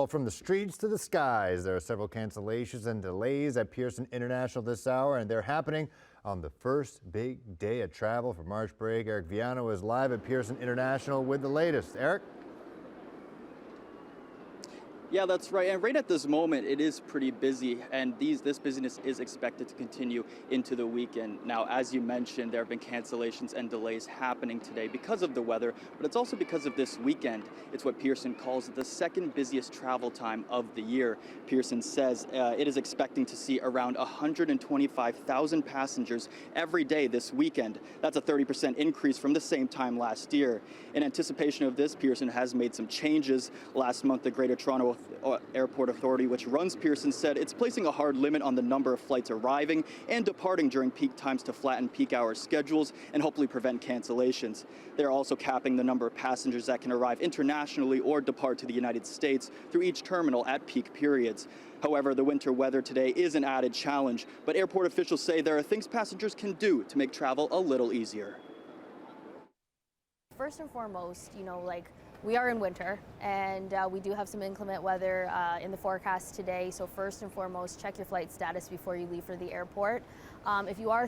Well, from the streets to the skies, there are several cancellations and delays at Pearson International this hour, and they're happening on the first big day of travel for March break. Eric Viano is live at Pearson International with the latest. Eric? Yeah, that's right. And right at this moment, it is pretty busy, and this business is expected to continue into the weekend. Now, as you mentioned, there have been cancellations and delays happening today because of the weather, but it's also because of this weekend. It's what Pearson calls the second busiest travel time of the year. Pearson says it is expecting to see around 125,000 passengers every day this weekend. That's a 30% increase from the same time last year. In anticipation of this, Pearson has made some changes. Last month, the Greater Toronto Airport Authority, which runs Pearson, said it's placing a hard limit on the number of flights arriving and departing during peak times to flatten peak hour schedules and hopefully prevent cancellations. They're also capping the number of passengers that can arrive internationally or depart to the United States through each terminal at peak periods. However, the winter weather today is an added challenge, but airport officials say there are things passengers can do to make travel a little easier. First and foremost, we are in winter, and we do have some inclement weather in the forecast today. So first and foremost, check your flight status before you leave for the airport. If your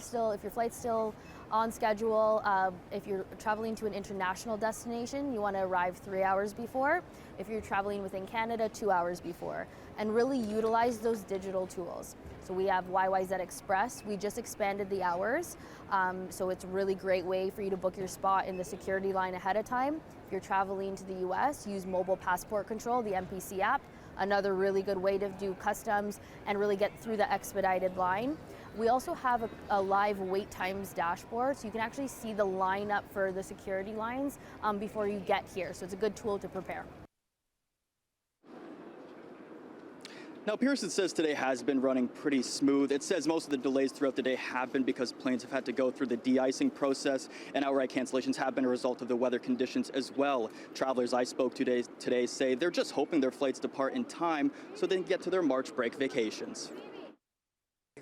flight's still on schedule, if you're traveling to an international destination, you want to arrive 3 hours before. If you're traveling within Canada, 2 hours before, and really utilize those digital tools. So we have YYZ Express. We just expanded the hours, so it's a really great way for you to book your spot in the security line ahead of time. If you're traveling to the US, use Mobile Passport Control, the MPC app, another really good way to do customs and really get through the expedited line. We also have a live wait times dashboard, so you can actually see the lineup for the security lines before you get here. So it's a good tool to prepare. Now, Pearson says today has been running pretty smooth. It says most of the delays throughout the day have been because planes have had to go through the de-icing process, and outright cancellations have been a result of the weather conditions as well. Travelers I spoke to today say they're just hoping their flights depart in time so they can get to their March break vacations.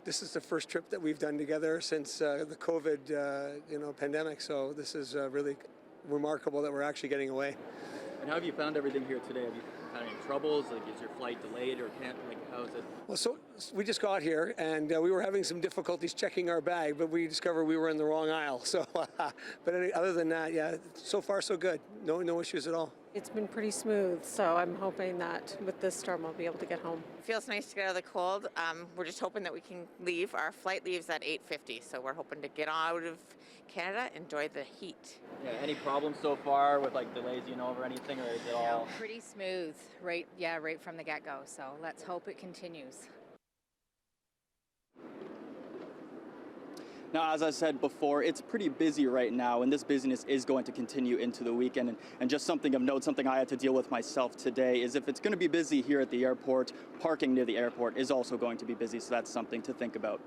This is the first trip that we've done together since the COVID pandemic, so this is really remarkable that we're actually getting away. And how have you found everything here today? Have you had any troubles? Is your flight delayed or how is it? Well, so we just got here and we were having some difficulties checking our bag, but we discovered we were in the wrong aisle. So, other than that, yeah, so far so good. No issues at all. It's been pretty smooth, so I'm hoping that with this storm I'll be able to get home. It feels nice to get out of the cold. We're just hoping that we can leave. Our flight leaves at 8:50, so we're hoping to get out of Canada, enjoy the heat. Yeah, any problems so far with delays, or anything, or is it all? No, pretty smooth, right from the get-go, so let's hope it continues. Now, as I said before, it's pretty busy right now, and this business is going to continue into the weekend. And just something of note, something I had to deal with myself today, is if it's going to be busy here at the airport, parking near the airport is also going to be busy, so that's something to think about.